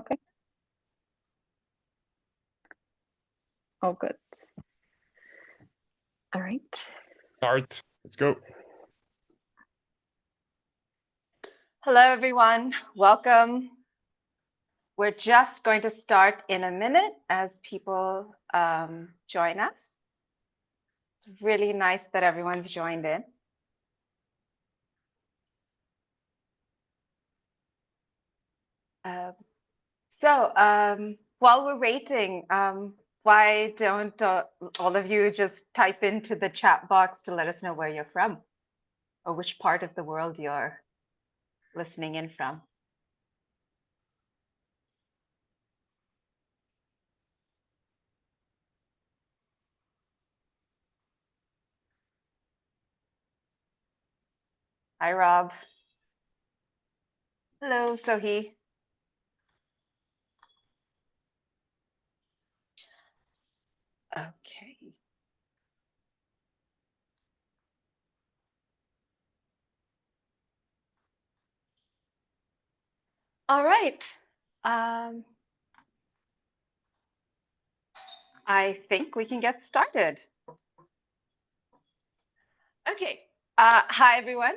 Okay. Oh, good. All right. Start. Let's go. Hello, everyone. Welcome. We're just going to start in a minute as people join us. It's really nice that everyone's joined in. While we're waiting, why don't all of you just type into the chat box to let us know where you're from or which part of the world you're listening in from? Hi, Rob. Hello, Sohi. Okay. All right. I think we can get started. Okay. Hi, everyone.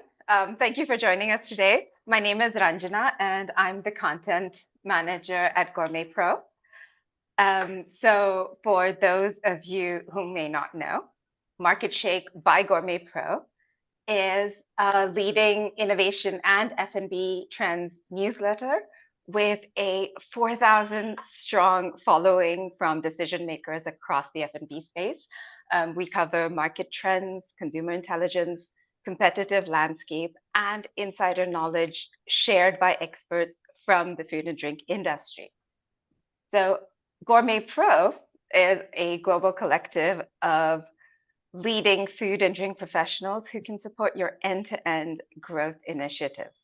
Thank you for joining us today. My name is Ranjana, and I'm the content manager at GourmetPro. So for those of you who may not know, Market Shake by GourmetPro is a leading innovation and F&B trends newsletter with a 4,000 strong following from decision makers across the F&B space. We cover market trends, consumer intelligence, competitive landscape, and insider knowledge shared by experts from the food and drink industry. So GourmetPro is a global collective of leading food and drink professionals who can support your end-to-end growth initiatives.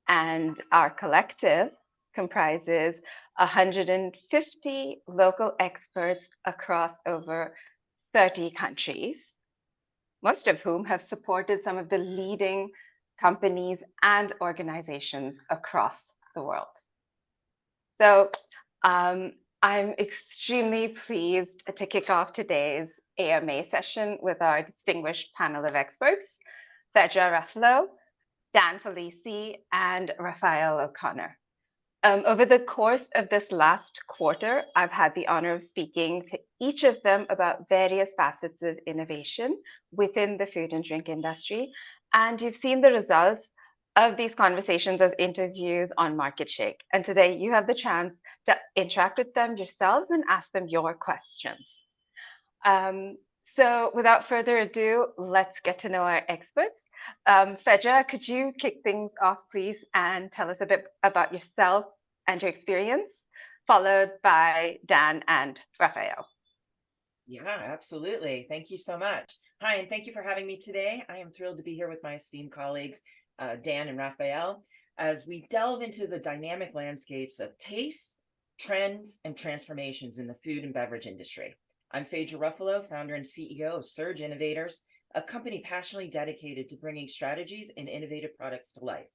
And our collective comprises 150 local experts across over 30 countries, most of whom have supported some of the leading companies and organizations across the world. So I'm extremely pleased to kick off today's AMA session with our distinguished panel of experts, Phaedra Ruffalo, Dan Follese, and Raphaëlle O'Connor. Over the course of this last quarter, I've had the honor of speaking to each of them about various facets of innovation within the food and drink industry. And you've seen the results of these conversations as interviews on Market Shake. And today you have the chance to interact with them yourselves and ask them your questions. So without further ado, let's get to know our experts. Phaedra, could you kick things off, please, and tell us a bit about yourself and your experience, followed by Dan and Raphaëlle. Yeah, absolutely. Thank you so much. Hi, and thank you for having me today. I am thrilled to be here with my esteemed colleagues, Dan and Raphaëlle, as we delve into the dynamic landscapes of taste, trends, and transformations in the food and beverage industry. I'm Phaedra Ruffalo, founder and CEO of Surge Innovators, a company passionately dedicated to bringing strategies and innovative products to life.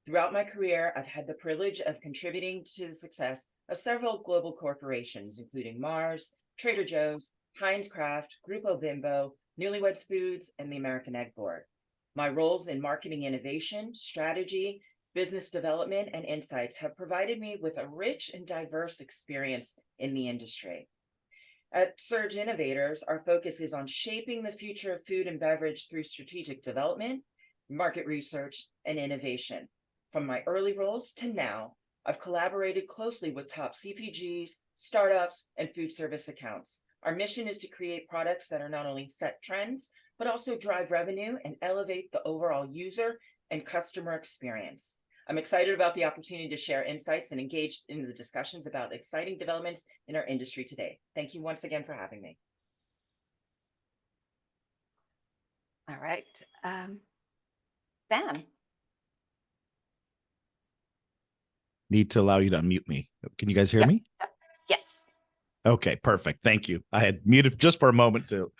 Throughout my career, I've had the privilege of contributing to the success of several global corporations, including Mars, Trader Joe's, Heinz Kraft, Grupo Bimbo, Newlyweds Foods, and the American Egg Board. My roles in marketing innovation, strategy, business development, and insights have provided me with a rich and diverse experience in the industry. At Surge Innovators, our focus is on shaping the future of food and beverage through strategic development, market research, and innovation. From my early roles to now, I've collaborated closely with top CPGs, startups, and food service accounts. Our mission is to create products that are not only set trends, but also drive revenue and elevate the overall user and customer experience. I'm excited about the opportunity to share insights and engage in the discussions about exciting developments in our industry today. Thank you once again for having me. All right. Dan. Need to allow you to unmute me. Can you guys hear me? Yes. Okay, perfect. Thank you. I had muted just for a moment to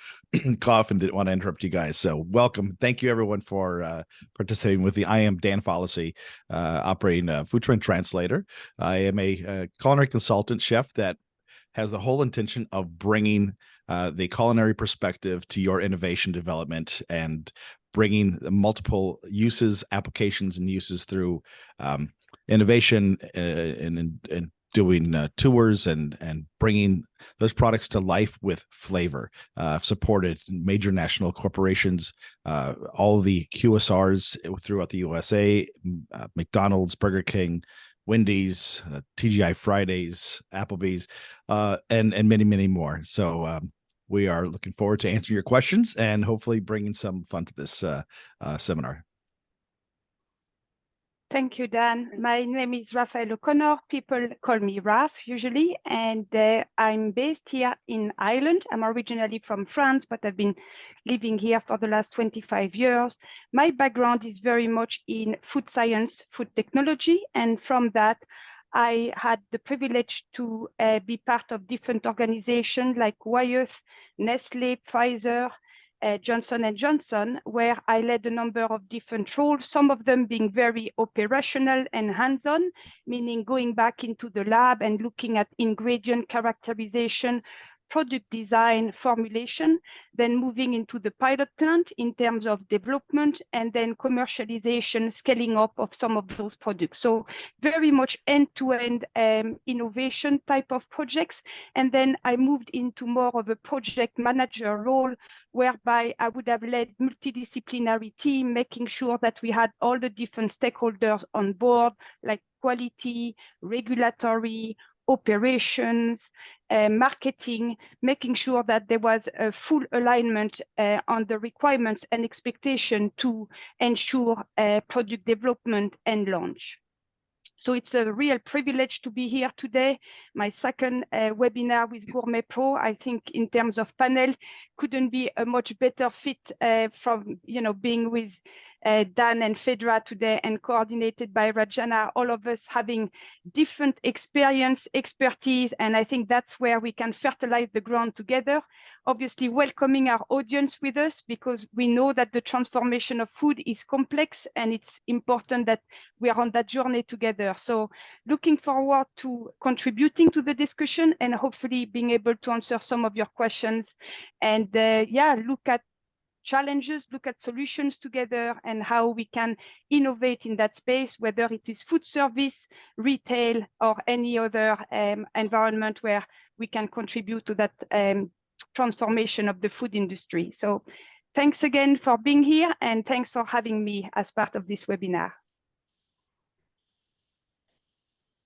cough and didn't want to interrupt you guys. So welcome. Thank you everyone for participating with the I am Dan Follese, operating Food Trend Translator. I am a culinary consultant chef that has the whole intention of bringing the culinary perspective to your innovation development and bringing multiple uses, applications, and uses through innovation and doing tours and bringing those products to life with flavor. I've supported major national corporations, all the QSRs throughout the USA, McDonald's, Burger King, Wendy's, TGI Fridays, Applebee's, and many, many more. So we are looking forward to answering your questions and hopefully bringing some fun to this seminar. Thank you, Dan. My name is Raphaëlle O'Connor. People call me Raph usually, and I'm based here in Ireland. I'm originally from France, but I've been living here for the last 25 years. My background is very much in food science, food technology, and from that, I had the privilege to be part of different organizations like Wyeth, Nestle, Pfizer, Johnson & Johnson, where I led a number of different roles, some of them being very operational and hands-on, meaning going back into the lab and looking at ingredient characterization, product design, formulation, then moving into the pilot plant in terms of development, and then commercialization, scaling up of some of those products. So very much end-to-end innovation type of projects. And then I moved into more of a project manager role, whereby I would have led multidisciplinary team, making sure that we had all the different stakeholders on board, like quality, regulatory, operations, marketing, making sure that there was a full alignment on the requirements and expectation to ensure product development and launch. So it's a real privilege to be here today. My second webinar with GourmetPro. I think in terms of panel, couldn't be a much better fit from being with Dan and Phaedra today and coordinated by Rajana, all of us having different experience, expertise, and I think that's where we can fertilize the ground together. Obviously welcoming our audience with us because we know that the transformation of food is complex and it's important that we are on that journey together. So looking forward to contributing to the discussion and hopefully being able to answer some of your questions and look at challenges, look at solutions together and how we can innovate in that space, whether it is food service, retail, or any other environment where we can contribute to that transformation of the food industry. So thanks again for being here and thanks for having me as part of this webinar.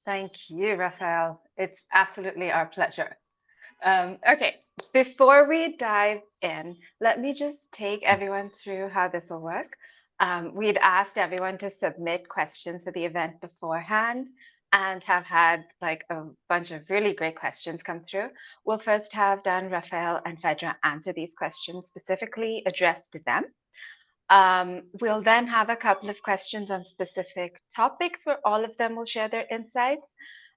Thank you, Raphaëlle. It's absolutely our pleasure. Okay, before we dive in, let me just take everyone through how this will work. We'd asked everyone to submit questions for the event beforehand and have had like a bunch of really great questions come through. We'll first have Dan, Raphaëlle, and Phaedra answer these questions specifically addressed to them. We'll then have a couple of questions on specific topics where all of them will share their insights.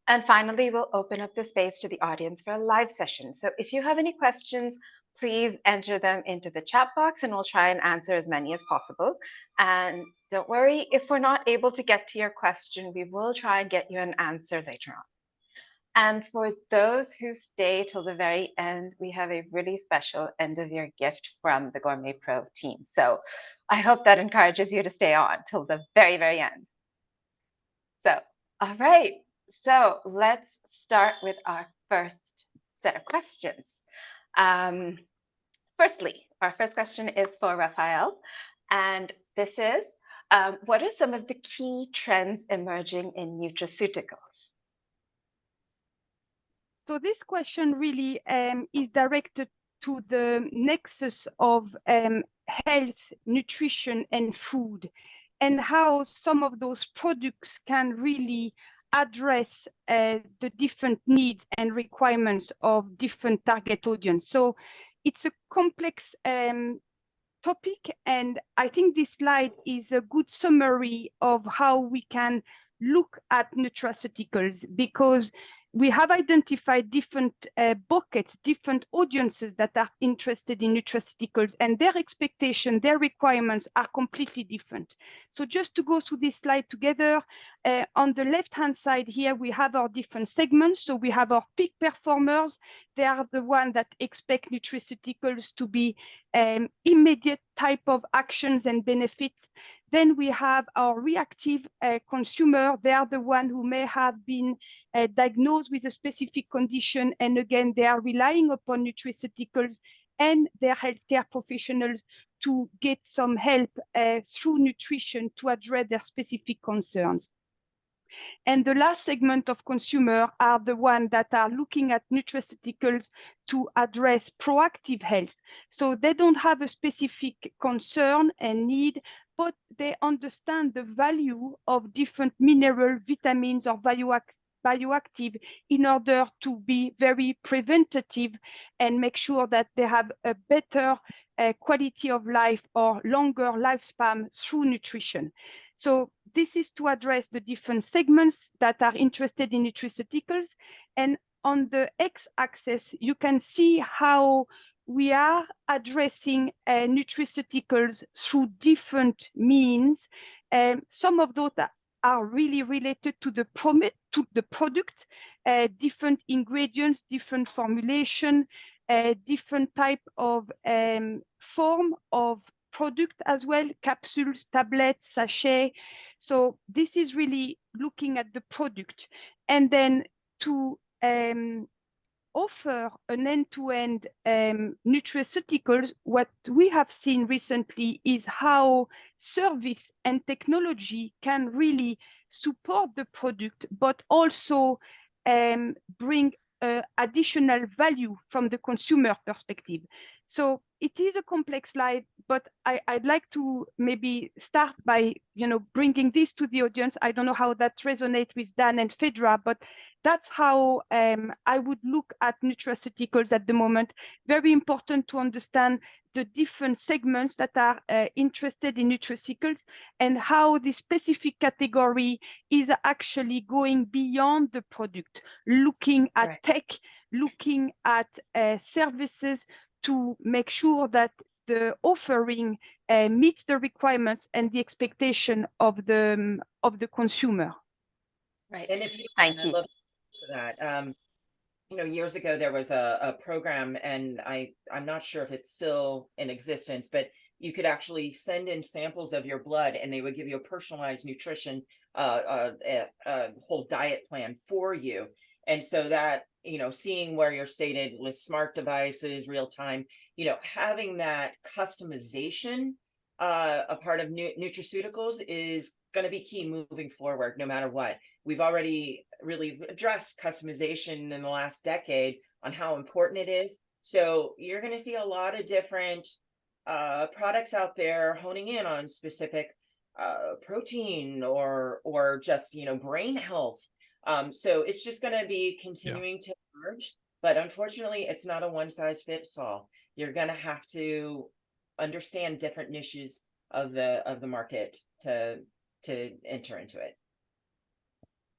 And finally, we'll open up the space to the audience for a live session. So if you have any questions, please enter them into the chat box and we'll try and answer as many as possible. And don't worry, if we're not able to get to your question, we will try and get you an answer later on. And for those who stay till the very end, we have a really special end of year gift from the GourmetPro team. So I hope that encourages you to stay on till the very, very end. So, all right. So let's start with our first set of questions. Firstly, our first question is for Raphaëlle, and this is, what are some of the key trends emerging in nutraceuticals? So this question really is directed to the nexus of health, nutrition, and food, and how some of those products can really address the different needs and requirements of different target audience. So it's a complex topic, and I think this slide is a good summary of how we can look at nutraceuticals, because we have identified different buckets, different audiences that are interested in nutraceuticals, and their expectation, their requirements are completely different. So just to go through this slide together, on the left-hand side here, we have our different segments. So we have our peak performers. They are the ones that expect nutraceuticals to be immediate type of actions and benefits. Then we have our reactive consumer. They are the ones who may have been diagnosed with a specific condition. And again, they are relying upon nutraceuticals and their healthcare professionals to get some help through nutrition to address their specific concerns. And the last segment of consumer are the ones that are looking at nutraceuticals to address proactive health. So they don't have a specific concern and need, but they understand the value of different mineral, vitamins, or bioactive in order to be very preventative and make sure that they have a better quality of life or longer lifespan through nutrition. So this is to address the different segments that are interested in nutraceuticals. And on the x-axis, you can see how we are addressing nutraceuticals through different means. Some of those are really related to the product, different ingredients, different formulation, different type of form of product as well, capsules, tablets, sachet. So this is really looking at the product. And then to offer an end-to-end nutraceuticals, what we have seen recently is how service and technology can really support the product, but also bring additional value from the consumer perspective. So it is a complex slide, but I'd like to maybe start by, bringing this to the audience. I don't know how that resonates with Dan and Phaedra, but that's how I would look at nutraceuticals at the moment. Very important to understand the different segments that are interested in nutraceuticals and how the specific category is actually going beyond the product, looking at tech, looking at services to make sure that the offering meets the requirements and the expectation of the consumer. Right. And if you, Thank you. I love to that. Years ago there was a program, and I'm not sure if it's still in existence, but you could actually send in samples of your blood, and they would give you a personalized nutrition, whole diet plan for you. And so that, seeing where you're stated with smart devices, real time, having that customization, a part of nutraceuticals is going to be key moving forward, no matter what. We've already really addressed customization in the last decade on how important it is. So you're going to see a lot of different products out there honing in on specific protein or just, brain health. So it's just going to be continuing to emerge, but unfortunately it's not a one size fits all. You're going to have to understand different niches of the market to enter into it.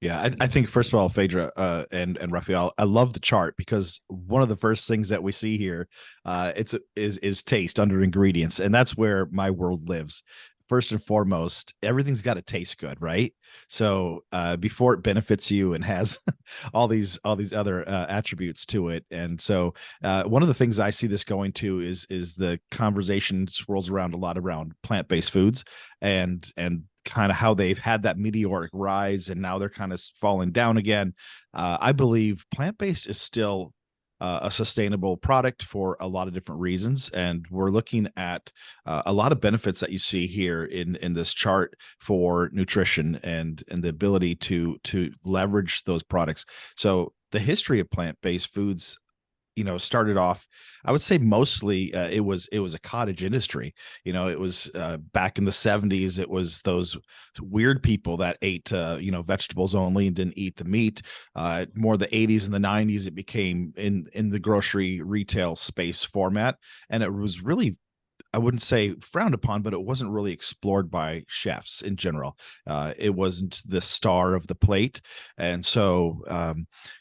Yeah, I think first of all, Phaedra and Raphaëlle, I love the chart because one of the first things that we see here is taste under ingredients, and that's where my world lives. First and foremost, everything's got to taste good, right? So before it benefits you and has all these other attributes to it. And so one of the things I see this going to is the conversation swirls around a lot around plant-based foods and kind of how they've had that meteoric rise and now they're kind of falling down again. I believe plant-based is still a sustainable product for a lot of different reasons. And we're looking at a lot of benefits that you see here in this chart for nutrition and the ability to leverage those products. So the history of plant-based foods, started off, I would say mostly it was a cottage industry. It was back in the 70s, it was those weird people that ate, vegetables only and didn't eat the meat. More the 80s and the 90s, it became in the grocery retail space format. And it was really I wouldn't say frowned upon, but it wasn't really explored by chefs in general. It wasn't the star of the plate. And so,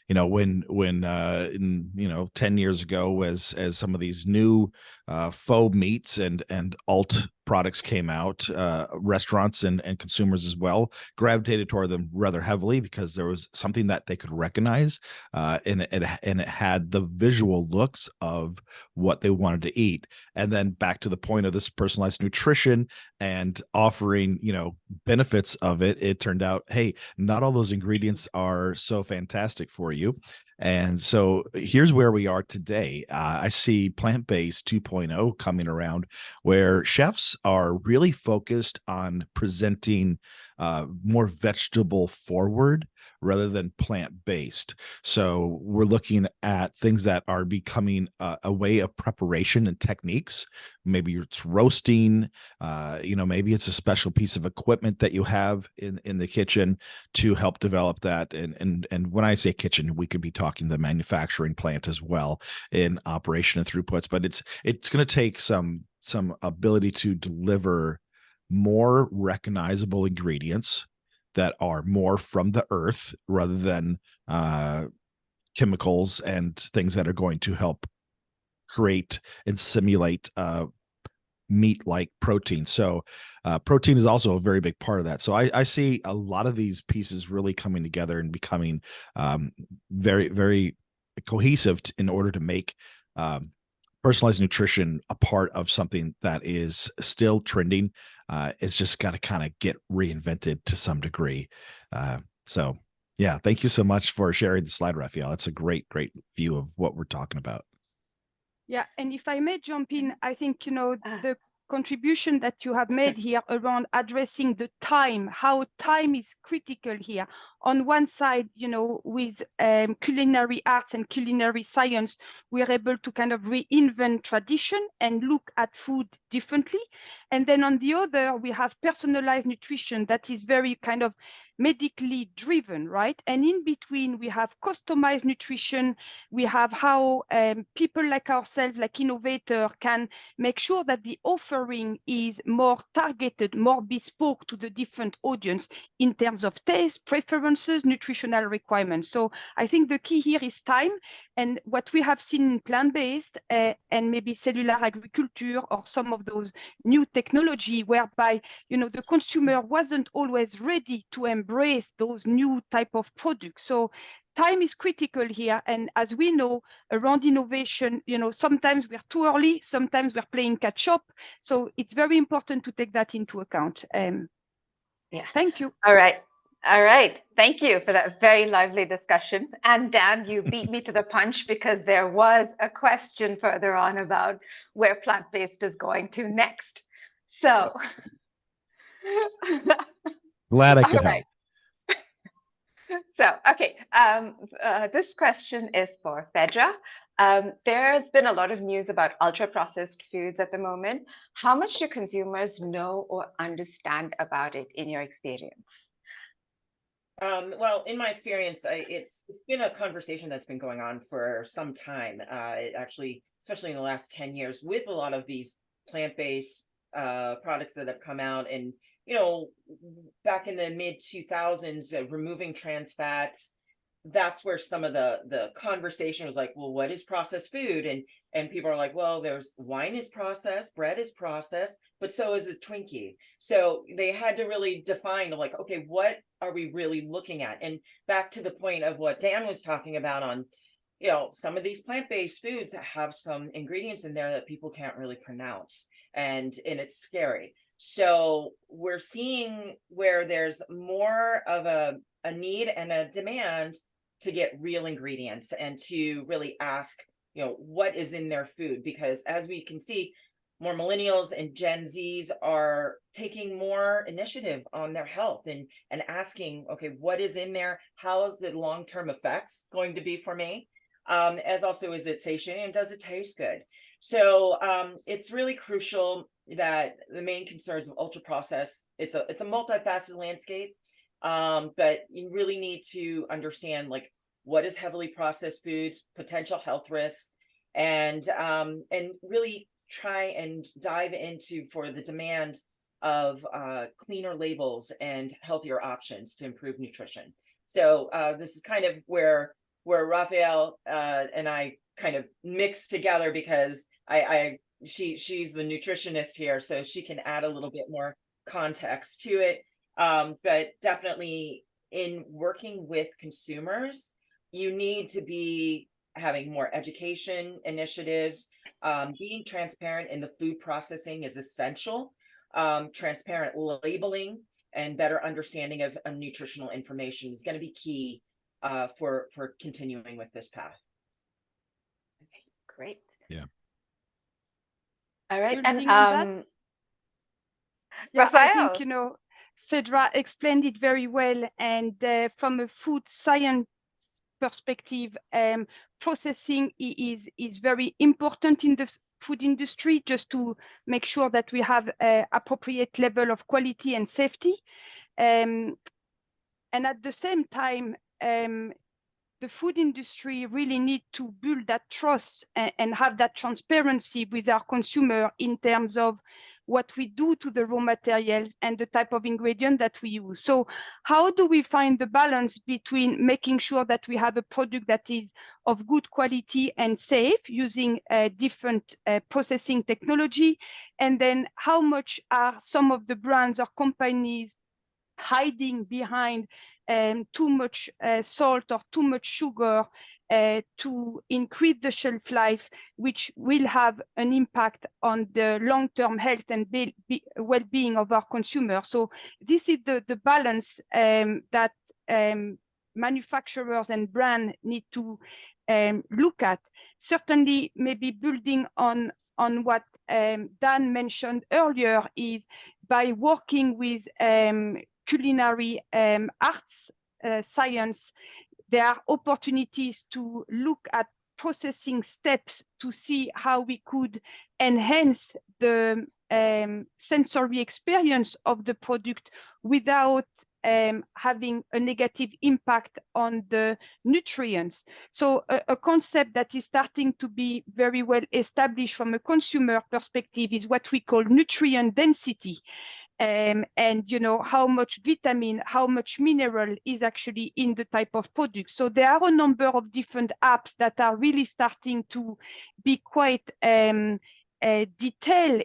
when in 10 years ago, as some of these new faux meats and alt products came out, restaurants and consumers as well gravitated toward them rather heavily because there was something that they could recognize, and it had the visual looks of what they wanted to eat. And then back to the point of this personalized nutrition and offering, benefits of it, it turned out, hey, not all those ingredients are so fantastic for you. And so here's where we are today. I see plant-based 2.0 coming around, where chefs are really focused on presenting more vegetable forward rather than plant-based. So we're looking at things that are becoming a way of preparation and techniques. Maybe it's roasting, maybe it's a special piece of equipment that you have in the kitchen to help develop that. And when I say kitchen, we could be talking the manufacturing plant as well in operation and throughputs, but it's going to take some ability to deliver more recognizable ingredients that are more from the earth rather than chemicals and things that are going to help create and simulate meat-like protein. So protein is also a very big part of that. So I see a lot of these pieces really coming together and becoming very, very cohesive in order to make personalized nutrition a part of something that is still trending. It's just got to kind of get reinvented to some degree. So yeah, thank you so much for sharing the slide, Raphaëlle. It's a great view of what we're talking about. Yeah, and if I may jump in, I think, the contribution that you have made here around addressing the time, how time is critical here. On one side, with culinary arts and culinary science, we're able to kind of reinvent tradition and look at food differently. And then on the other, we have personalized nutrition that is very kind of medically driven, right? And in between, we have customized nutrition. We have how people like ourselves, like Innovator, can make sure that the offering is more targeted, more bespoke to the different audience in terms of taste, preferences, nutritional requirements. So I think the key here is time. And what we have seen in plant-based and maybe cellular agriculture or some of those new technology whereby, the consumer wasn't always ready to embrace those new type of products. So time is critical here. And as we know, around innovation, sometimes we're too early, sometimes we're playing catch up. So it's very important to take that into account. Yeah. Thank you. All right. Thank you for that very lively discussion. And Dan, you beat me to the punch because there was a question further on about where plant-based is going to next. So, Glad I could help. So, okay, this question is for Phaedra. There's been a lot of news about ultra-processed foods at the moment. How much do consumers know or understand about it in your experience? Well, in my experience, it's been a conversation that's been going on for some time. Actually, especially in the last 10 years, with a lot of these plant-based products that have come out, and back in the mid 2000s, removing trans fats. That's where some of the conversation was like, well, what is processed food? And people are like, well, there's wine is processed, bread is processed, but so is a Twinkie. So they had to really define, like, okay, what are we really looking at? And back to the point of what Dan was talking about on, some of these plant-based foods that have some ingredients in there that people can't really pronounce, and it's scary. So we're seeing where there's more of a need and a demand to get real ingredients and to really ask, what is in their food? Because as we can see, more millennials and Gen Zs are taking more initiative on their health and asking, okay, what is in there? How is the long-term effects going to be for me? As also, is it satiating and does it taste good? So it's really crucial that the main concerns of ultra processed, it's a multifaceted landscape, but you really need to understand, like, what is heavily processed foods, potential health risks, and really try and dive into for the demand of cleaner labels and healthier options to improve nutrition. So this is kind of where Raphaëlle and I kind of mix together, because she's the nutritionist here, so she can add a little bit more context to it. But definitely in working with consumers, you need to be having more education initiatives. Being transparent in the food processing is essential. Transparent labeling and better understanding of nutritional information is going to be key for continuing with this path. Okay, great. Yeah. All right. Building And on that? Yeah, I Raphaëlle. think, you know, Phaedra explained it very well. And from a food science perspective, processing is very important in the food industry, just to make sure that we have an appropriate level of quality and safety. And at the same time, the food industry really need to build that trust and have that transparency with our consumer in terms of what we do to the raw materials and the type of ingredient that we use. So how do we find the balance between making sure that we have a product that is of good quality and safe using different processing technology? And then how much are some of the brands or companies hiding behind too much salt or too much sugar to increase the shelf life, which will have an impact on the long-term health and well-being of our consumers. So this is the balance that manufacturers and brands need to look at. Certainly, maybe building on what Dan mentioned earlier, is by working with culinary arts science, there are opportunities to look at processing steps to see how we could enhance the sensory experience of the product without having a negative impact on the nutrients. So a concept that is starting to be very well established from a consumer perspective is what we call nutrient density. And you know, how much vitamin, how much mineral is actually in the type of product. So there are a number of different apps that are really starting to be quite detailed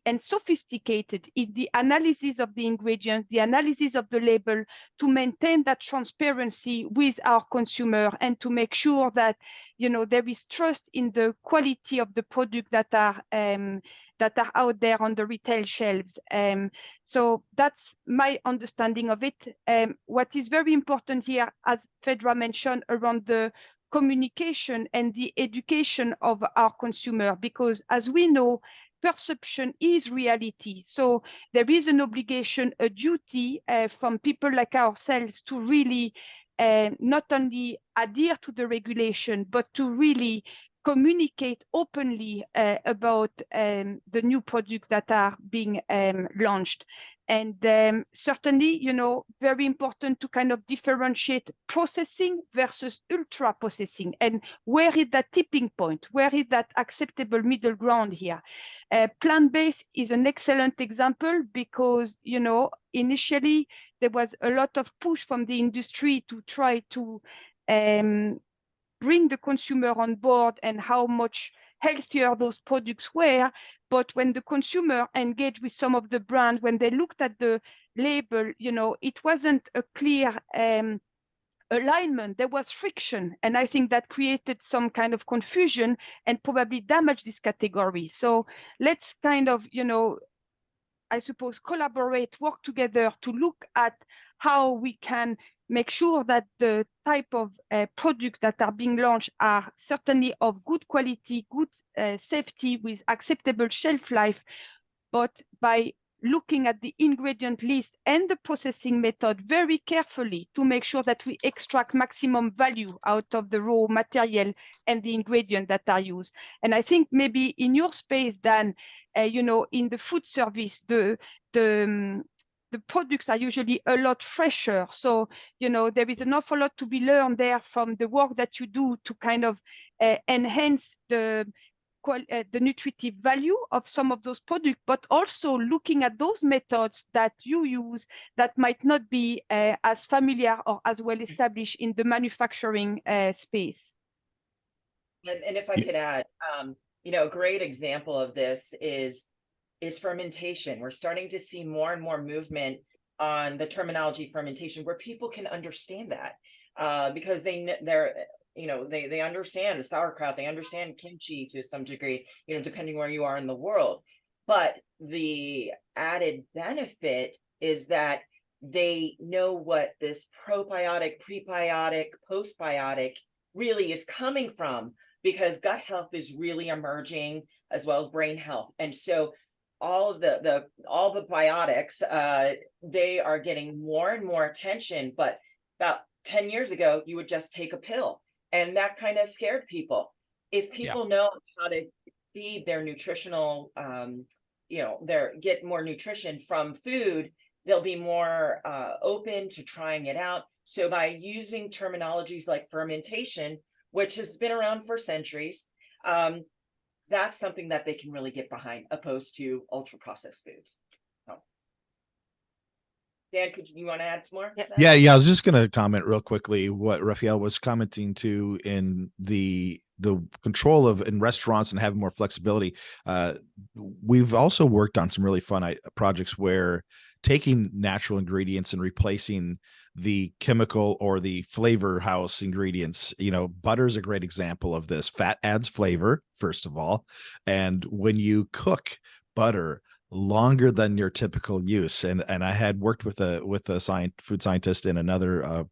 and sophisticated in the analysis of the ingredients, the analysis of the label, to maintain that transparency with our consumer and to make sure that, you know, there is trust in the quality of the product that are out there on the retail shelves. So that's my understanding of it. What is very important here, as Phaedra mentioned, around the communication and the education of our consumer, because as we know, perception is reality. So there is an obligation, a duty from people like ourselves to really not only adhere to the regulation, but to really communicate openly about the new products that are being launched. And certainly, you know, very important to kind of differentiate processing versus ultra processing. And where is that tipping point? Where is that acceptable middle ground here? Plant-based is an excellent example because, you know, initially there was a lot of push from the industry to try to bring the consumer on board and how much healthier those products were. But when the consumer engaged with some of the brands, when they looked at the label, you know, it wasn't a clear alignment. There was friction. And I think that created some kind of confusion and probably damaged this category. So let's kind of, you know, I suppose, collaborate, work together to look at how we can make sure that the type of products that are being launched are certainly of good quality, good safety with acceptable shelf life, but by looking at the ingredient list and the processing method very carefully to make sure that we extract maximum value out of the raw material and the ingredients that are used. And I think maybe in your space, Dan, you know, in the food service, the products are usually a lot fresher. So, you know, there is an awful lot to be learned there from the work that you do to kind of enhance the the nutritive value of some of those products, but also looking at those methods that you use that might not be as familiar or as well established in the manufacturing space. And if I could add, a great example of this is fermentation. We're starting to see more and more movement on the terminology fermentation where people can understand that because they understand sauerkraut, they understand kimchi to some degree, depending where you are in the world. But the added benefit is that they know what this probiotic, prebiotic, postbiotic really is coming from, because gut health is really emerging as well as brain health. And so all the biotics, they are getting more and more attention. But about 10 years ago, you would just take a pill, and that kind of scared people. If people know how to feed their nutritional, get more nutrition from food, they'll be more open to trying it out. So by using terminologies like fermentation, which has been around for centuries, that's something that they can really get behind, opposed to ultra processed foods. So, Dan, you want to add some more? Yeah. I was just going to comment real quickly what Raphaëlle was commenting to in the control of in restaurants and having more flexibility. We've also worked on some really fun projects where taking natural ingredients and replacing the chemical or the flavor house ingredients. Butter is a great example of this. Fat adds flavor, first of all. And when you cook butter longer than your typical use, and I had worked with a food scientist in another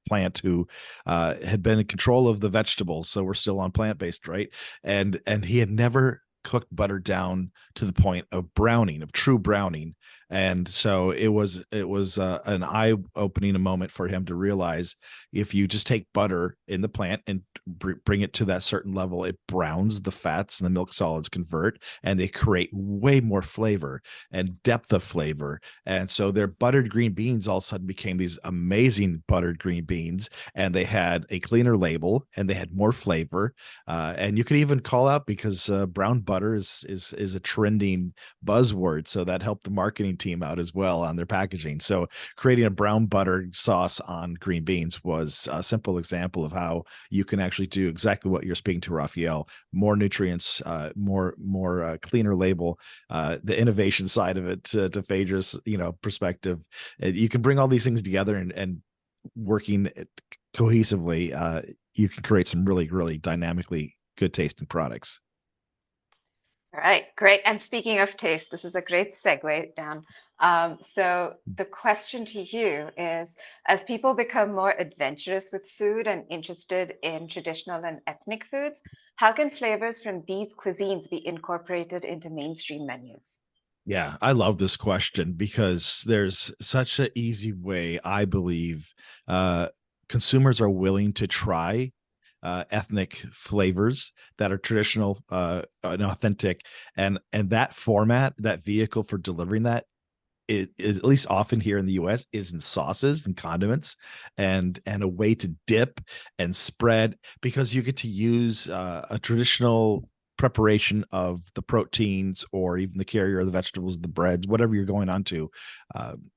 plant who had been in control of the vegetables. So we're still on plant-based, right? And he had never cooked butter down to the point of browning, of true browning. And so it was an eye-opening moment for him to realize if you just take butter in the plant and bring it to that certain level, it browns, the fats and the milk solids convert, and they create way more flavor and depth of flavor. And so their buttered green beans all of a sudden became these amazing buttered green beans, and they had a cleaner label and they had more flavor. And you could even call out, because brown butter is a trending buzzword, so that helped the marketing team out as well on their packaging. So creating a brown butter sauce on green beans was a simple example of how you can actually do exactly what you're speaking to, Raphaëlle: more nutrients, more cleaner label, the innovation side of it to Phaedra's perspective. You can bring all these things together and working cohesively, you can create some really, really dynamically good tasting products. All right, great. And speaking of taste, this is a great segue, Dan. So the question to you is, as people become more adventurous with food and interested in traditional and ethnic foods, how can flavors from these cuisines be incorporated into mainstream menus? Yeah, I love this question because there's such an easy way, I believe, consumers are willing to try ethnic flavors that are traditional and authentic, and that format, that vehicle for delivering that, it is, at least often here in the US, is in sauces and condiments and a way to dip and spread, because you get to use a traditional preparation of the proteins or even the carrier of the vegetables, the breads, whatever you're going on to.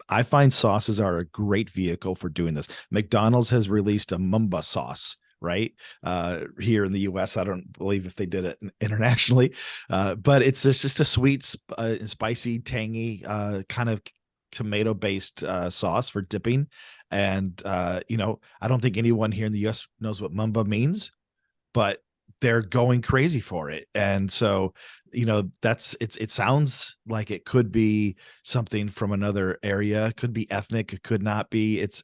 I find sauces are a great vehicle for doing this. McDonald's has released a Mumba sauce, right? Here in the US. I don't believe if they did it internationally, but it's just a sweet, spicy, tangy, kind of tomato-based sauce for dipping. And, I don't think anyone here in the US knows what Mumba means, but they're going crazy for it. And so, it sounds like it could be something from another area. It could be ethnic. It could not be. It's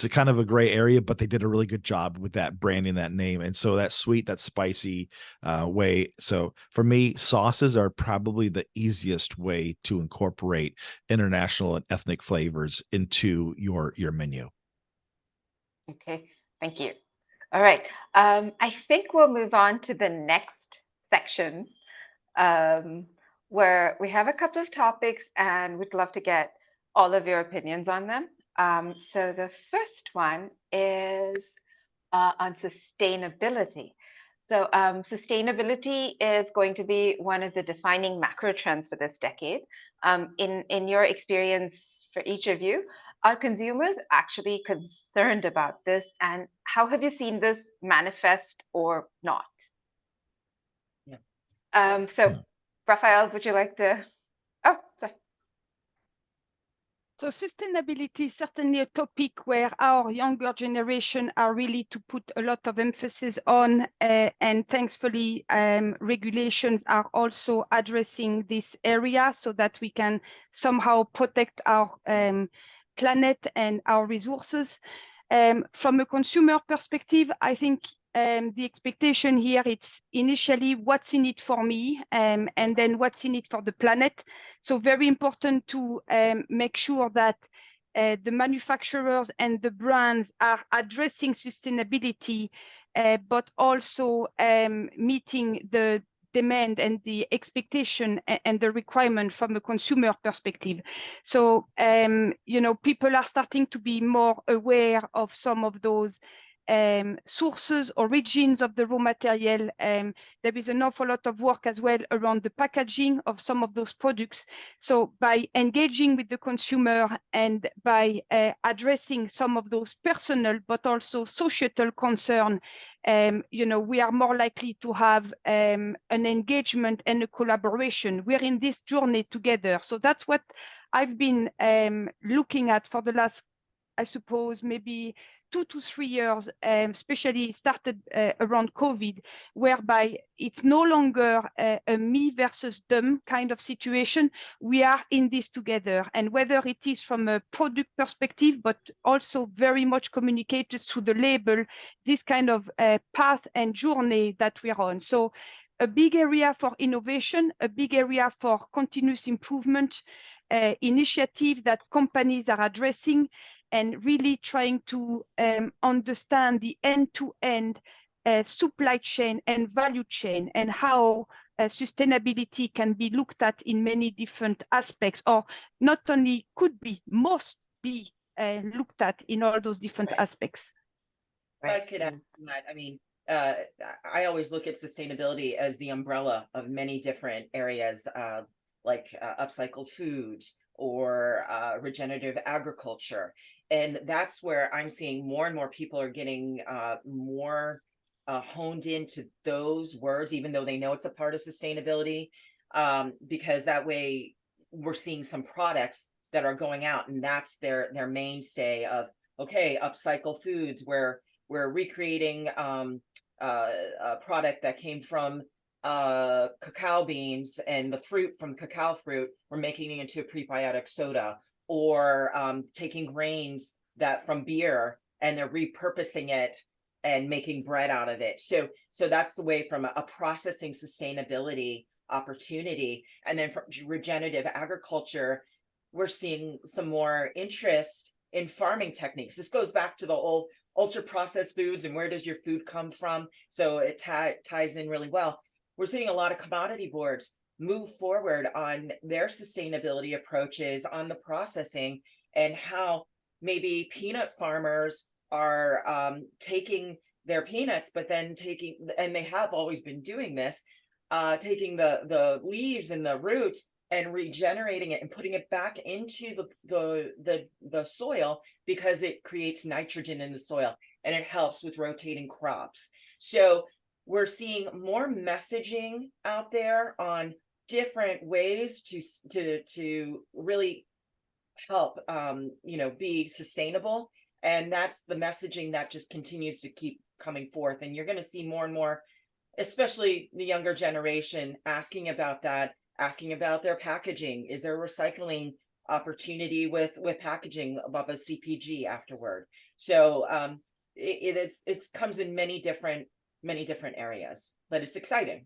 a kind of a gray area, but they did a really good job with that branding, that name. And so that sweet, that spicy way. So for me, sauces are probably the easiest way to incorporate international and ethnic flavors into your menu. Okay, thank you. All right, I think we'll move on to the next section, where we have a couple of topics and we'd love to get all of your opinions on them. So the first one is on sustainability. So sustainability is going to be one of the defining macro trends for this decade. In your experience for each of you, are consumers actually concerned about this, and how have you seen this manifest or not? Yeah. Raphaëlle, would you like to? Oh, sorry. So sustainability is certainly a topic where our younger generation are really to put a lot of emphasis on, and thankfully regulations are also addressing this area so that we can somehow protect our planet and our resources. From a consumer perspective, I think the expectation here, it's initially what's in it for me, and then what's in it for the planet. So very important to make sure that the manufacturers and the brands are addressing sustainability, but also meeting the demand and the expectation and the requirement from a consumer perspective. So, people are starting to be more aware of some of those sources, origins of the raw material. There is an awful lot of work as well around the packaging of some of those products. So by engaging with the consumer and by addressing some of those personal but also societal concern, we are more likely to have an engagement and a collaboration. We're in this journey together. So that's what I've been looking at for the last, I suppose, maybe 2 to 3 years, especially started around COVID, whereby it's no longer a me versus them kind of situation. We are in this together. And whether it is from a product perspective, but also very much communicated through the label, this kind of path and journey that we're on. So a big area for innovation, a big area for continuous improvement, initiative that companies are addressing, and really trying to understand the end-to-end supply chain and value chain, and how sustainability can be looked at in many different aspects, or not only could be, must be looked at in all those different aspects. If I could add to that, I mean, I always look at sustainability as the umbrella of many different areas, like upcycled foods or regenerative agriculture. And that's where I'm seeing more and more people are getting more honed into those words, even though they know it's a part of sustainability, because that way we're seeing some products that are going out, and that's their mainstay of, okay, upcycle foods, where we're recreating a product that came from cacao beans, and the fruit from cacao fruit, we're making it into a prebiotic soda, or taking grains that from beer and they're repurposing it and making bread out of it. So that's the way from a processing sustainability opportunity. And then from regenerative agriculture, we're seeing some more interest in farming techniques. This goes back to the old ultra processed foods and where does your food come from? So it ties in really well. We're seeing a lot of commodity boards move forward on their sustainability approaches on the processing, and how maybe peanut farmers are taking their peanuts, but then and they have always been doing this, taking the leaves and the root and regenerating it and putting it back into the soil, because it creates nitrogen in the soil and it helps with rotating crops. So we're seeing more messaging out there on different ways to really help be sustainable, and that's the messaging that just continues to keep coming forth. And you're going to see more and more, especially the younger generation, asking about that, asking about their packaging. Is there a recycling opportunity with packaging above a CPG afterward? So it comes in many different areas, but it's exciting.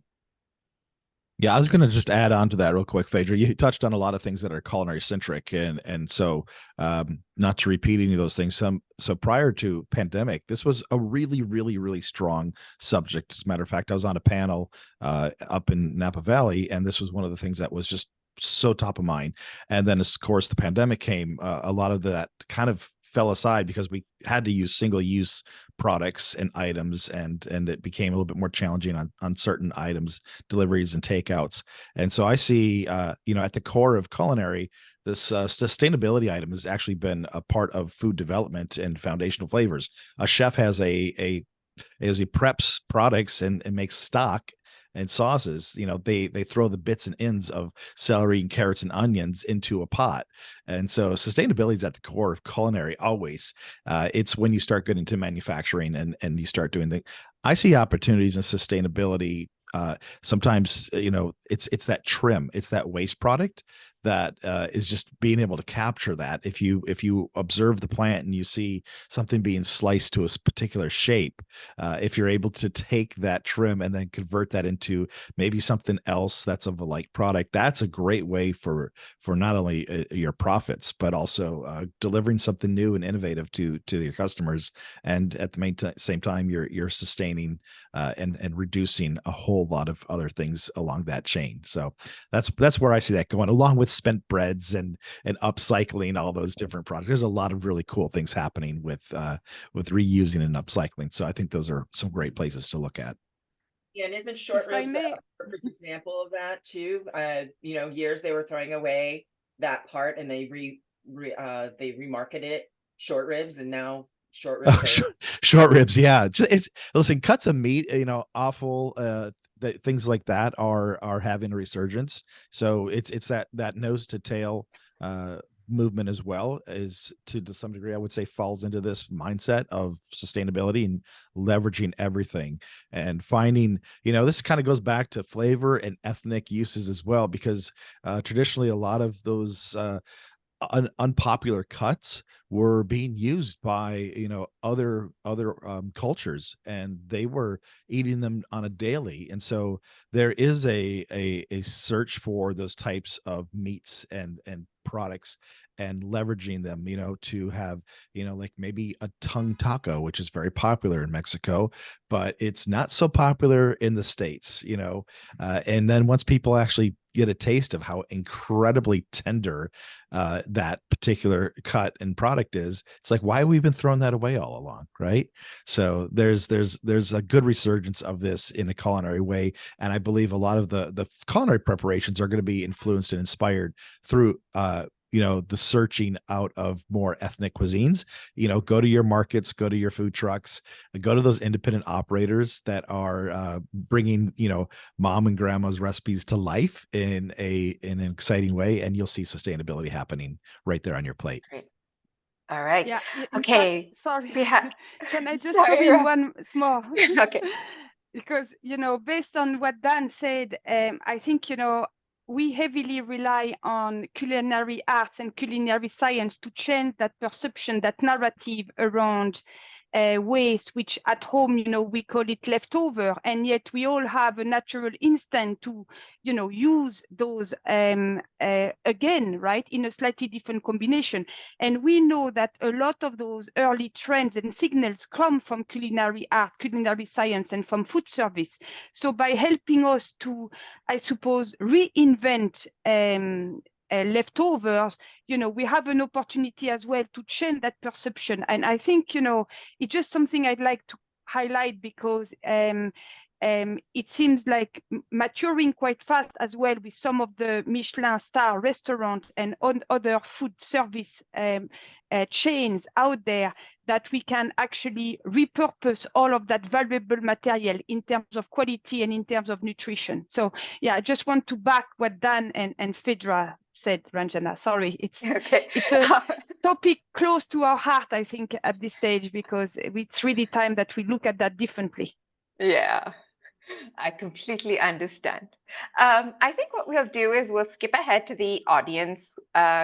Yeah, I was going to just add on to that real quick, Phaedra. You touched on a lot of things that are culinary centric, and so not to repeat any of those things. So prior to pandemic, this was a really, really, really strong subject. As a matter of fact, I was on a panel up in Napa Valley, and this was one of the things that was just so top of mind. And then, of course, the pandemic came. A lot of that kind of fell aside because we had to use single-use products and items, and it became a little bit more challenging on certain items, deliveries and takeouts. And so I see, at the core of culinary, this sustainability item has actually been a part of food development and foundational flavors. A chef has as he preps products and makes stock and sauces, they throw the bits and ends of celery and carrots and onions into a pot. And so sustainability is at the core of culinary always. It's when you start getting into manufacturing and you start doing things. I see opportunities in sustainability. Sometimes, it's that trim, it's that waste product that is just being able to capture that. If you observe the plant and you see something being sliced to a particular shape, if you're able to take that trim and then convert that into maybe something else that's of a like product, that's a great way for not only your profits, but also delivering something new and innovative to your customers. And at the same time, you're sustaining and reducing a whole lot of other things along that chain. So that's where I see that going, along with spent breads and upcycling all those different products. There's a lot of really cool things happening with reusing and upcycling. So I think those are some great places to look at. Yeah, and isn't short If I ribs may- a perfect example of that too? Years they were throwing away that part and they remarketed it short ribs, and now short ribs are Short ribs, yeah. Listen, cuts of meat, offal, things like that are having a resurgence. So it's that nose to tail movement as well, is to some degree, I would say, falls into this mindset of sustainability and leveraging everything and finding, this kind of goes back to flavor and ethnic uses as well, because traditionally a lot of those unpopular cuts were being used by other cultures, and they were eating them on a daily. And so there is a search for those types of meats and products, and leveraging them, to have, like maybe a tongue taco, which is very popular in Mexico, but it's not so popular in the States, and then once people actually get a taste of how incredibly tender that particular cut and product is, it's like, why have we been throwing that away all along, right? So there's a good resurgence of this in a culinary way, and I believe a lot of the culinary preparations are going to be influenced and inspired through the searching out of more ethnic cuisines. Go to your markets, go to your food trucks, go to those independent operators that are bringing mom and grandma's recipes to life in an exciting way, and you'll see sustainability happening right there on your plate. Great. All right. Yeah. Okay. Sorry. We have. Can I just Sorry, come in Raf. one more? Okay. Because, based on what Dan said, I think, we heavily rely on culinary arts and culinary science to change that perception, that narrative around waste, which at home, we call it leftover, and yet we all have a natural instinct to, use those again, right, in a slightly different combination. And we know that a lot of those early trends and signals come from culinary art, culinary science, and from food service. So by helping us to, I suppose, reinvent leftovers, we have an opportunity as well to change that perception. And I think, it's just something I'd like to highlight, because it seems like maturing quite fast as well with some of the Michelin star restaurants and other food service chains out there, that we can actually repurpose all of that valuable material in terms of quality and in terms of nutrition. So yeah, I just want to back what Dan and Phaedra said, Ranjana. Sorry, it's Okay. it's a topic close to our heart, I think, at this stage, because it's really time that we look at that differently. Yeah, I completely understand. I think what we'll do is we'll skip ahead to the audience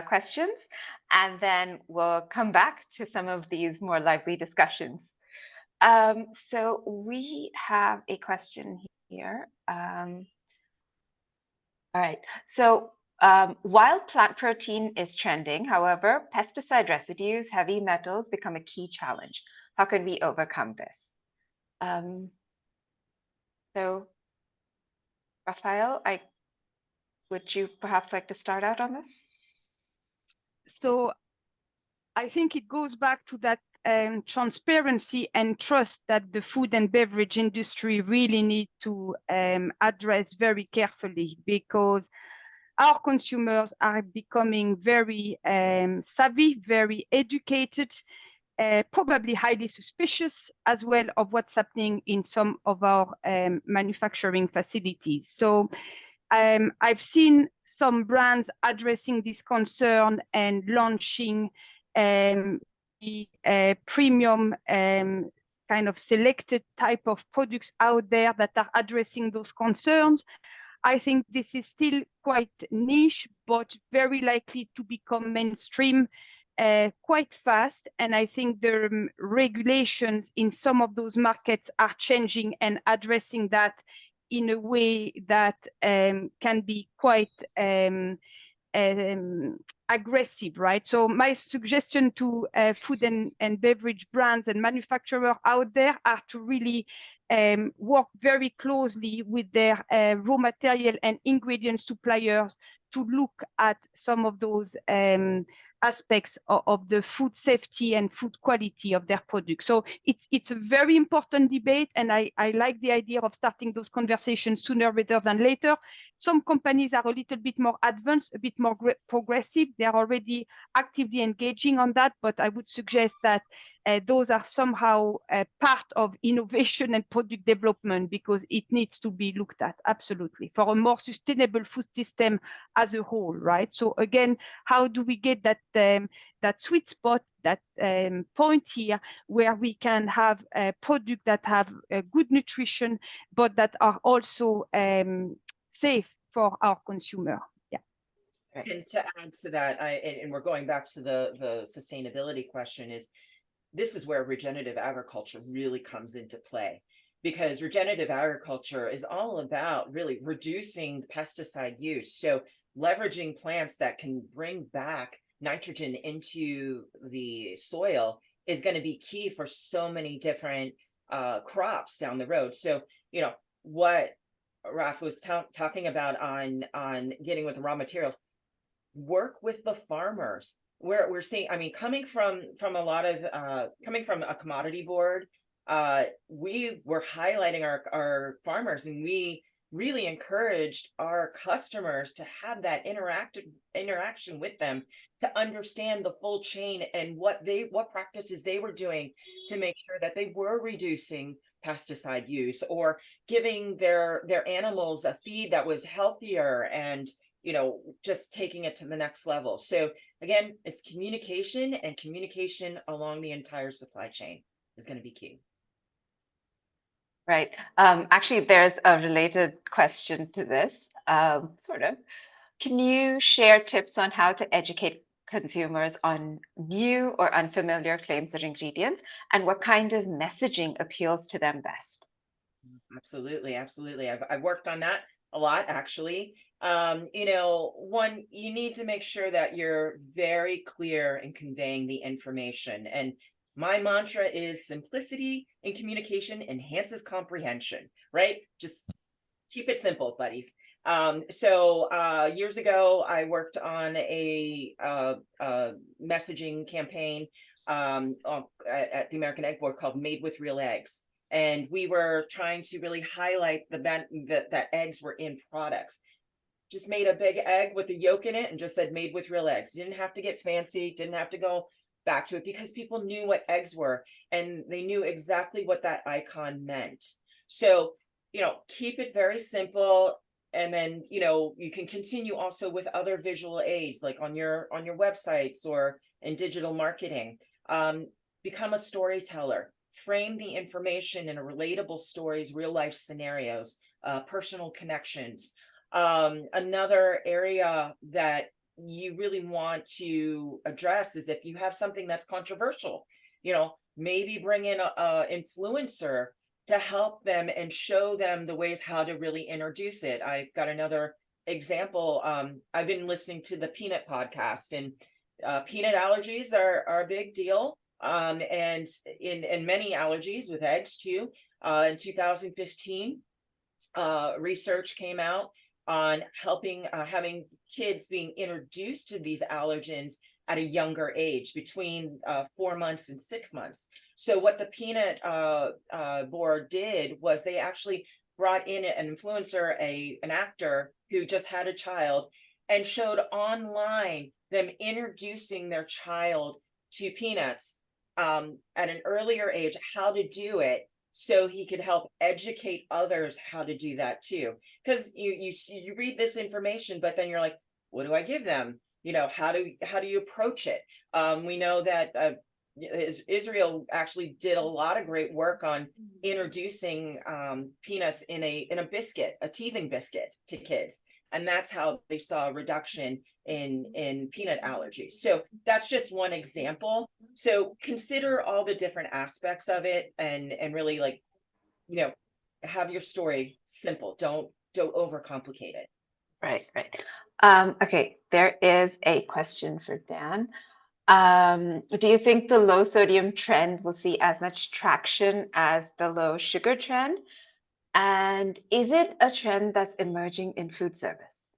questions, and then we'll come back to some of these more lively discussions. So we have a question here. All right. So while plant protein is trending, however, pesticide residues, heavy metals become a key challenge. How can we overcome this? So, Raphaëlle, would you perhaps like to start out on this? So I think it goes back to that transparency and trust that the food and beverage industry really need to address very carefully, because our consumers are becoming very savvy, very educated, probably highly suspicious as well of what's happening in some of our manufacturing facilities. So I've seen some brands addressing this concern and launching the premium kind of selected type of products out there that are addressing those concerns. I think this is still quite niche, but very likely to become mainstream quite fast. And I think the regulations in some of those markets are changing and addressing that in a way that can be quite aggressive, right? So my suggestion to food and beverage brands and manufacturers out there are to really work very closely with their raw material and ingredient suppliers to look at some of those aspects of the food safety and food quality of their products. So it's a very important debate, and I like the idea of starting those conversations sooner rather than later. Some companies are a little bit more advanced, a bit more progressive. They're already actively engaging on that, but I would suggest that those are somehow part of innovation and product development, because it needs to be looked at, absolutely, for a more sustainable food system as a whole, right? So again, how do we get that that sweet spot, that point here where we can have a product that have good nutrition, but that are also safe for our consumer? Yeah. And to add to that, and we're going back to the sustainability question, is this is where regenerative agriculture really comes into play, because regenerative agriculture is all about really reducing pesticide use. So leveraging plants that can bring back nitrogen into the soil is going to be key for so many different crops down the road. So, you know, what Raph was talking about on getting with the raw materials, work with the farmers. We're seeing, I mean, coming from a lot of coming from a commodity board, we were highlighting our farmers, and we really encouraged our customers to have that interaction with them, to understand the full chain and what practices they were doing to make sure that they were reducing pesticide use, or giving their animals a feed that was healthier, and, you know, just taking it to the next level. So again, it's communication, and communication along the entire supply chain is going to be key. Right. Actually, there's a related question to this, sort of. Can you share tips on how to educate consumers on new or unfamiliar claims or ingredients, and what kind of messaging appeals to them best? Absolutely, absolutely. I've worked on that a lot, actually. You know, one, you need to make sure that you're very clear in conveying the information. And my mantra is simplicity in communication enhances comprehension, right? Just keep it simple, buddies. So years ago, I worked on a messaging campaign at the American Egg Board called Made with Real Eggs. And we were trying to really highlight that eggs were in products. Just made a big egg with a yolk in it and just said made with real eggs. Didn't have to get fancy, didn't have to go back to it, because people knew what eggs were, and they knew exactly what that icon meant. So, you know, keep it very simple. And then, you know, you can continue also with other visual aids, like on your websites or in digital marketing. Become a storyteller. Frame the information in a relatable stories, real life scenarios, personal connections. Another area that you really want to address is if you have something that's controversial, you know, maybe bring in a influencer to help them and show them the ways how to really introduce it. I've got another example. I've been listening to the peanut podcast, and peanut allergies are a big deal. And in many allergies with eggs too. In 2015, research came out on helping having kids being introduced to these allergens at a younger age, between 4 months and 6 months. So what the peanut board did was they actually brought in an influencer, an actor who just had a child, and showed online them introducing their child to peanuts at an earlier age, how to do it, so he could help educate others how to do that too. Because you read this information, but then you're like, what do I give them? You know, how do you approach it? We know that Israel actually did a lot of great work on introducing peanuts in a biscuit, a teething biscuit, to kids, and that's how they saw a reduction in peanut allergies. So that's just one example. So consider all the different aspects of it, and really, like, you know, have your story simple. Don't overcomplicate it. Right. Okay, there is a question for Dan. Do you think the low sodium trend will see as much traction as the low sugar trend? And is it a trend that's emerging in food service?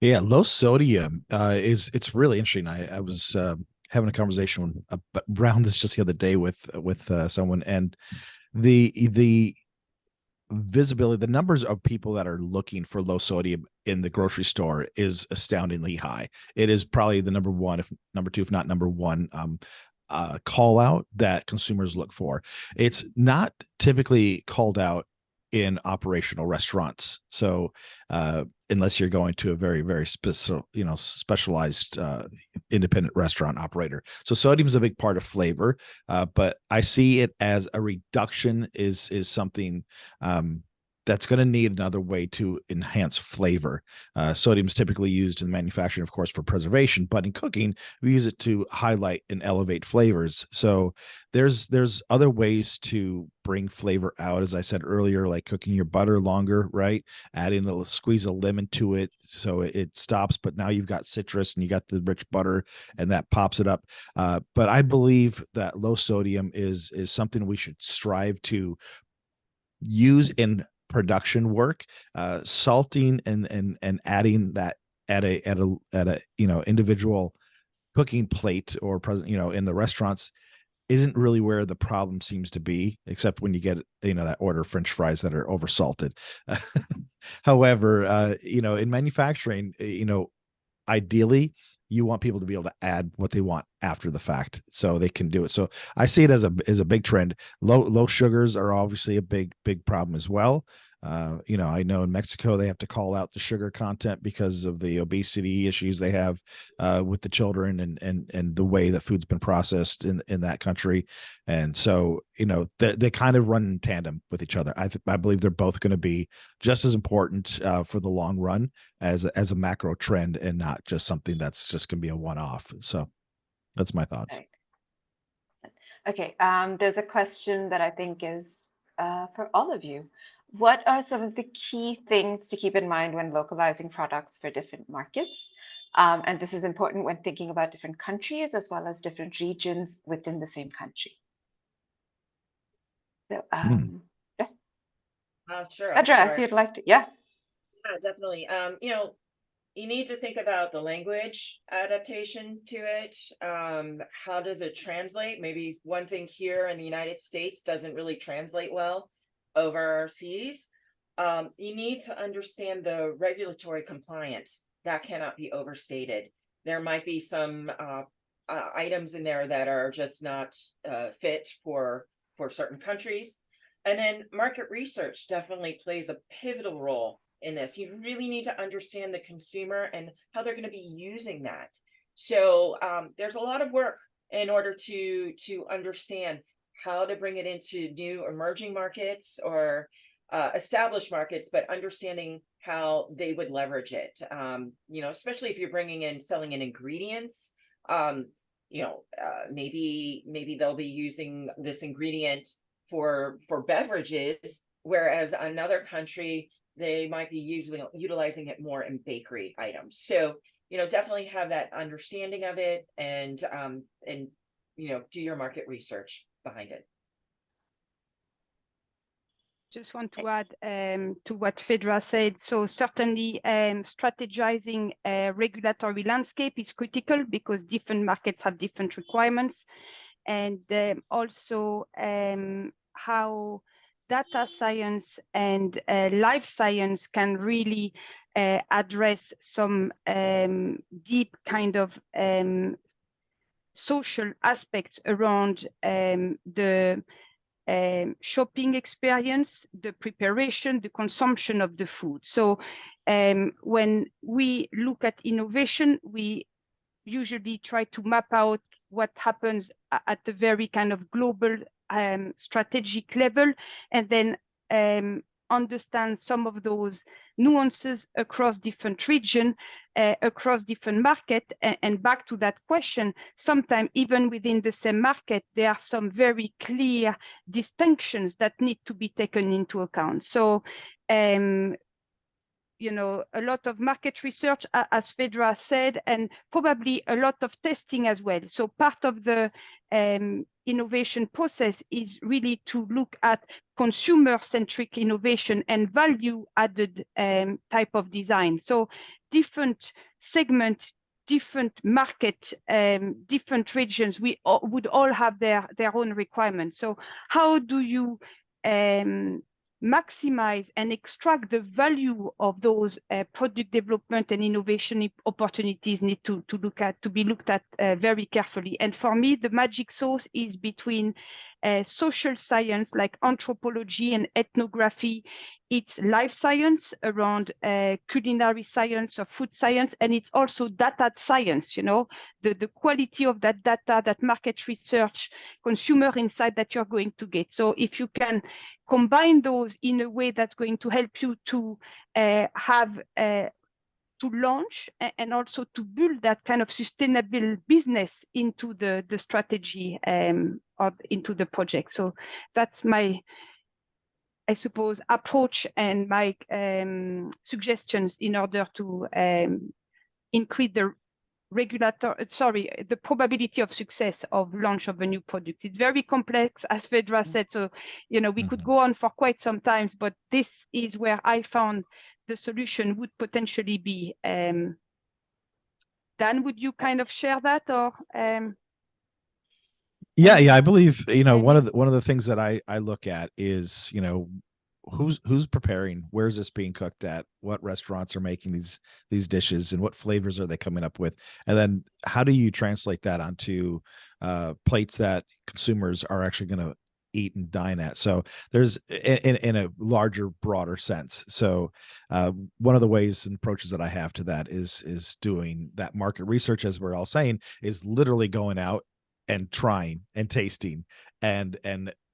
Yeah, low sodium it's really interesting. I was having a conversation around this just the other day with someone, and the visibility, the numbers of people that are looking for low sodium in the grocery store is astoundingly high. It is probably the number one, if number two, if not number one, call out that consumers look for. It's not typically called out in operational restaurants. So unless you're going to a very, very specialized independent restaurant operator. So sodium is a big part of flavor, but I see it as a reduction is something that's going to need another way to enhance flavor. Sodium is typically used in manufacturing, of course, for preservation, but in cooking, we use it to highlight and elevate flavors. So there's other ways to bring flavor out, as I said earlier, like cooking your butter longer, right? Adding a squeeze of lemon to it so it stops, but now you've got citrus and you got the rich butter, and that pops it up. But I believe that low sodium is something we should strive to use in production work. Salting and adding that at a individual cooking plate or present in the restaurants isn't really where the problem seems to be, except when you get that order of French fries that are oversalted. However, in manufacturing, ideally you want people to be able to add what they want after the fact so they can do it. So I see it as a big trend. Low sugars are obviously a big problem as well. I know in Mexico they have to call out the sugar content because of the obesity issues they have with the children and the way that food's been processed in that country. And so, they kind of run in tandem with each other. I believe they're both going to be just as important for the long run as a macro trend, and not just something that's just going to be a one-off. So that's my thoughts. Okay. There's a question that I think is for all of you. What are some of the key things to keep in mind when localizing products for different markets? And this is important when thinking about different countries as well as different regions within the same country. So, yeah. Sure. Phaedra, if you'd like to, yeah. Yeah, definitely. You need to think about the language adaptation to it. How does it translate? Maybe one thing here in the United States doesn't really translate well overseas. You need to understand the regulatory compliance. That cannot be overstated. There might be some items in there that are just not fit for certain countries. And then market research definitely plays a pivotal role in this. You really need to understand the consumer and how they're going to be using that. So there's a lot of work in order to understand how to bring it into new emerging markets or established markets, but understanding how they would leverage it. Especially if you're selling in ingredients, maybe they'll be using this ingredient for beverages, whereas another country, they might be utilizing it more in bakery items. So, definitely have that understanding of it, and do your market research behind it. Just want to add to what Phaedra said. So certainly strategizing a regulatory landscape is critical because different markets have different requirements. And also how data science and life science can really address some deep kind of social aspects around the shopping experience, the preparation, the consumption of the food. So when we look at innovation, we usually try to map out what happens at the very kind of global strategic level, and then understand some of those nuances across different regions, across different markets. And back to that question, sometimes even within the same market, there are some very clear distinctions that need to be taken into account. So you know, a lot of market research, as Phaedra said, and probably a lot of testing as well. So part of the innovation process is really to look at consumer-centric innovation and value-added type of design. So different segments, different market, different regions, we would all have their own requirements. So how do you maximize and extract the value of those product development and innovation opportunities need to be looked at very carefully. And for me, the magic sauce is between social science like anthropology and ethnography. It's life science around culinary science or food science, and it's also data science, you know, the quality of that data, that market research, consumer insight that you're going to get. So if you can combine those in a way that's going to help you to have to launch and also to build that kind of sustainable business into the strategy or into the project. So that's my, I suppose, approach and my suggestions in order to increase the the probability of success of launch of a new product. It's very complex, as Phaedra said. So, you know, we could go on for quite some time, but this is where I found the solution would potentially be. Dan, would you kind of share that, or? Yeah, I believe, you know, one of the things that I look at is, you know, who's preparing, where's this being cooked at, what restaurants are making these dishes, and what flavors are they coming up with, and then how do you translate that onto plates that consumers are actually going to eat and dine at. So there's in a larger, broader sense. So one of the ways and approaches that I have to that is doing that market research, as we're all saying, is literally going out and trying and tasting and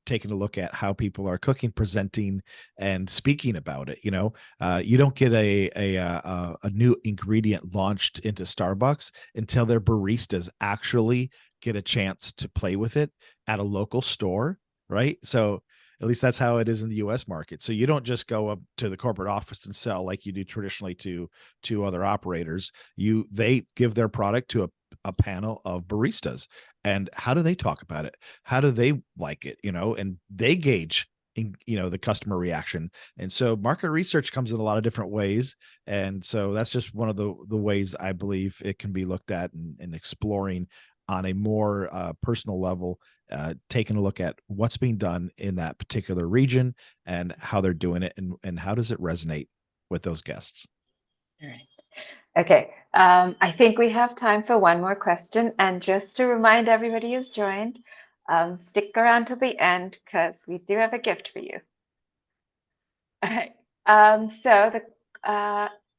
taking a look at how people are cooking, presenting, and speaking about it. You know, you don't get a new ingredient launched into Starbucks until their baristas actually get a chance to play with it at a local store, right? So at least that's how it is in the US market. So you don't just go up to the corporate office and sell like you do traditionally to other operators. They give their product to a panel of baristas. And how do they talk about it? How do they like it? You know, and they gauge, you know, the customer reaction. And so market research comes in a lot of different ways. And so that's just one of the ways I believe it can be looked at and exploring on a more personal level, taking a look at what's being done in that particular region and how they're doing it, and how does it resonate with those guests. All right. Okay, I think we have time for one more question. And just to remind everybody who's joined, stick around to the end because we do have a gift for you. Okay, all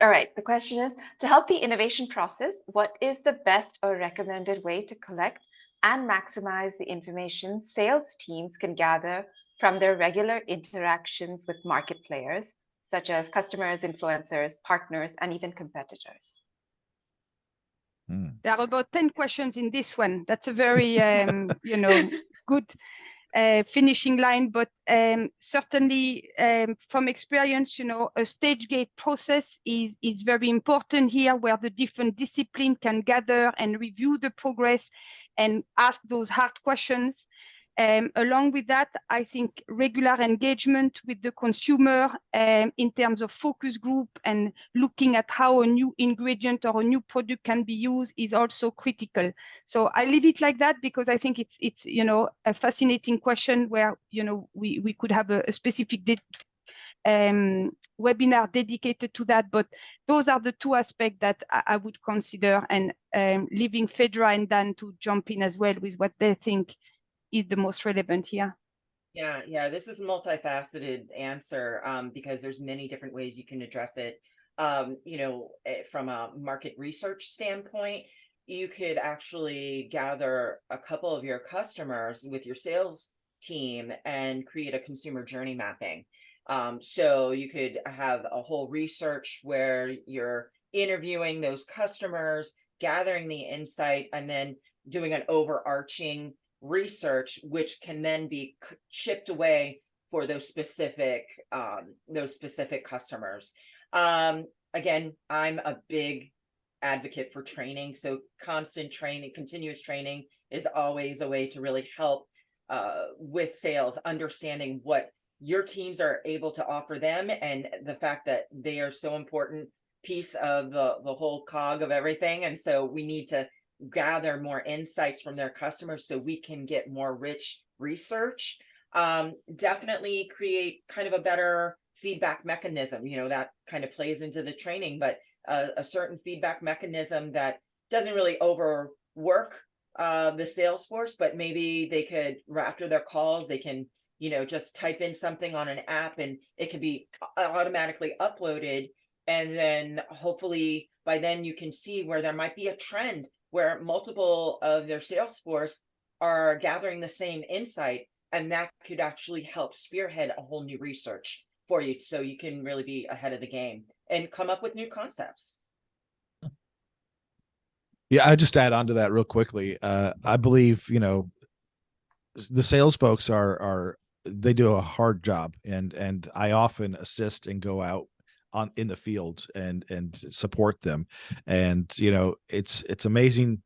right, the question is, to help the innovation process, what is the best or recommended way to collect and maximize the information sales teams can gather from their regular interactions with market players, such as customers, influencers, partners, and even competitors? There are about 10 questions in this one. That's a very, you know, good finishing line, but certainly from experience, you know, a stage gate process is very important here, where the different disciplines can gather and review the progress and ask those hard questions. Along with that, I think regular engagement with the consumer in terms of focus group and looking at how a new ingredient or a new product can be used is also critical. So I leave it like that because I think it's a fascinating question where we could have a specific webinar dedicated to that, but those are the two aspects that I would consider, and leaving Phaedra and Dan to jump in as well with what they think is the most relevant here. Yeah, this is a multifaceted answer because there's many different ways you can address it. From a market research standpoint, you could actually gather a couple of your customers with your sales team and create a consumer journey mapping. So you could have a whole research where you're interviewing those customers, gathering the insight, and then doing an overarching research, which can then be shipped away for those specific customers. Again, I'm a big advocate for training. So constant training, continuous training is always a way to really help with sales, understanding what your teams are able to offer them, and the fact that they are so important piece of the whole cog of everything. And so we need to gather more insights from their customers so we can get more rich research. Definitely create kind of a better feedback mechanism, that kind of plays into the training, but a certain feedback mechanism that doesn't really overwork the sales force, but maybe they could, after their calls, they can just type in something on an app and it can be automatically uploaded. And then hopefully by then you can see where there might be a trend where multiple of their sales force are gathering the same insight. And that could actually help spearhead a whole new research for you. So you can really be ahead of the game and come up with new concepts. Yeah, I just add on to that real quickly. I believe, the sales folks they do a hard job, and I often assist and go out in the field and support them. And, it's amazing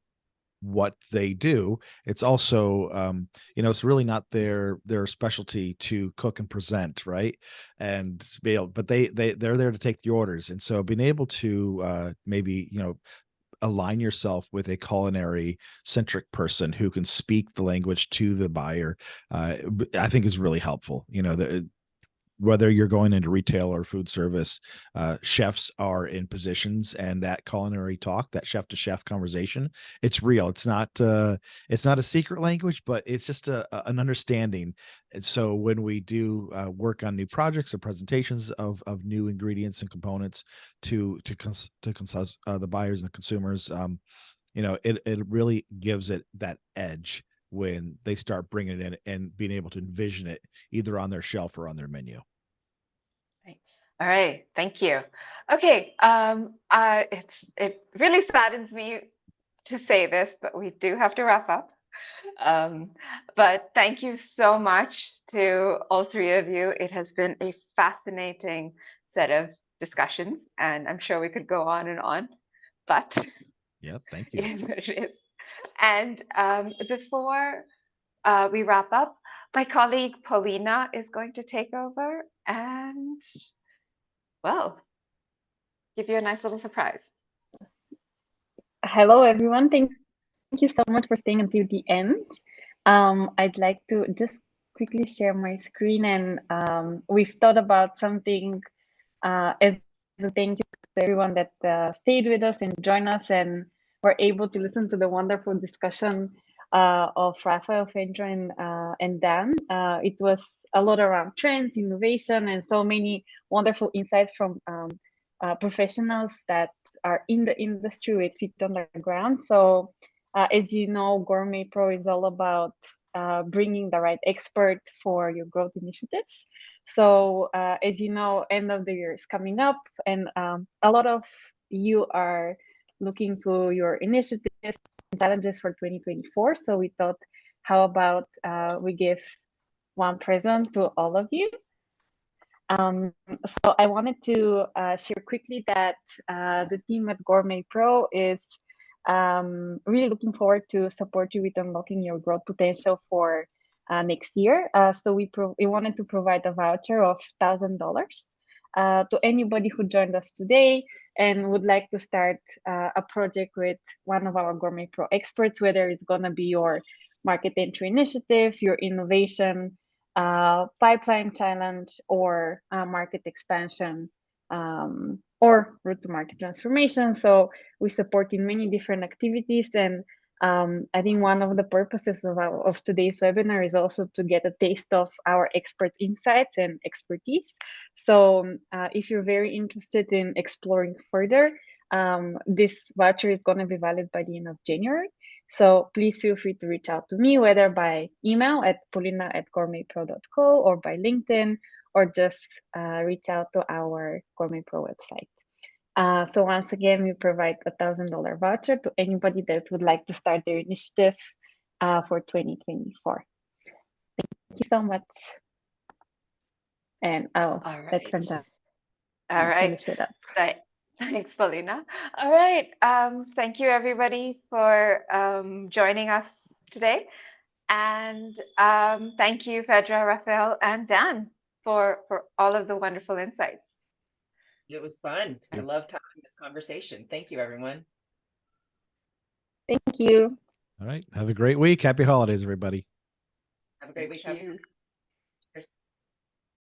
what they do. It's also, it's really not their specialty to cook and present, right? And but they're there to take the orders. And so being able to maybe, align yourself with a culinary centric person who can speak the language to the buyer, I think is really helpful. Whether you're going into retail or food service, chefs are in positions, and that culinary talk, that chef to chef conversation, it's real. It's not a secret language, but it's just an understanding. And so when we do work on new projects or presentations of new ingredients and components to consult the buyers and the consumers, it really gives it that edge when they start bringing it in and being able to envision it either on their shelf or on their menu. All right, thank you. Okay, it really saddens me to say this, but we do have to wrap up. But thank you so much to all three of you. It has been a fascinating set of discussions, and I'm sure we could go on and on, but yeah, thank you. It is what it is. And before we wrap up, my colleague Paulina is going to take over and, well, give you a nice little surprise. Hello, everyone. Thank you so much for staying until the end. I'd like to just quickly share my screen, and we've thought about something as a thank you to everyone that stayed with us and joined us and were able to listen to the wonderful discussion of Raphaëlle, Phaedra, and Dan. It was a lot around trends, innovation, and so many wonderful insights from professionals that are in the industry with feet on the ground. So as you know, GourmetPro is all about bringing the right expert for your growth initiatives. So as you know, end of the year is coming up, and a lot of you are looking to your initiatives and challenges for 2024. So we thought, how about we give one present to all of you. So I wanted to share quickly that the team at GourmetPro is really looking forward to support you with unlocking your growth potential for next year. So we wanted to provide a voucher of $1,000 to anybody who joined us today and would like to start a project with one of our GourmetPro experts, whether it's going to be your market entry initiative, your innovation pipeline challenge, or market expansion, or route to market transformation. So we support in many different activities, and I think one of the purposes of today's webinar is also to get a taste of our experts' insights and expertise. So if you're very interested in exploring further, this voucher is going to be valid by the end of January. So please feel free to reach out to me, whether by email at polina@gourmetpro.co or by LinkedIn, or just reach out to our GourmetPro website. So once again, we provide a $1,000 voucher to anybody that would like to start their initiative for 2024. Thank you so much. And All that's right. fantastic. All right. Finish it up. Right. Thanks, Paulina. All right. Thank you, everybody, for joining us today. And thank you, Phaedra, Raphaëlle, and Dan, for all of the wonderful insights. It was fun. I loved having this conversation. Thank you, everyone. Thank you. All right. Have a great week. Happy holidays, everybody. Have a great week. Thank you.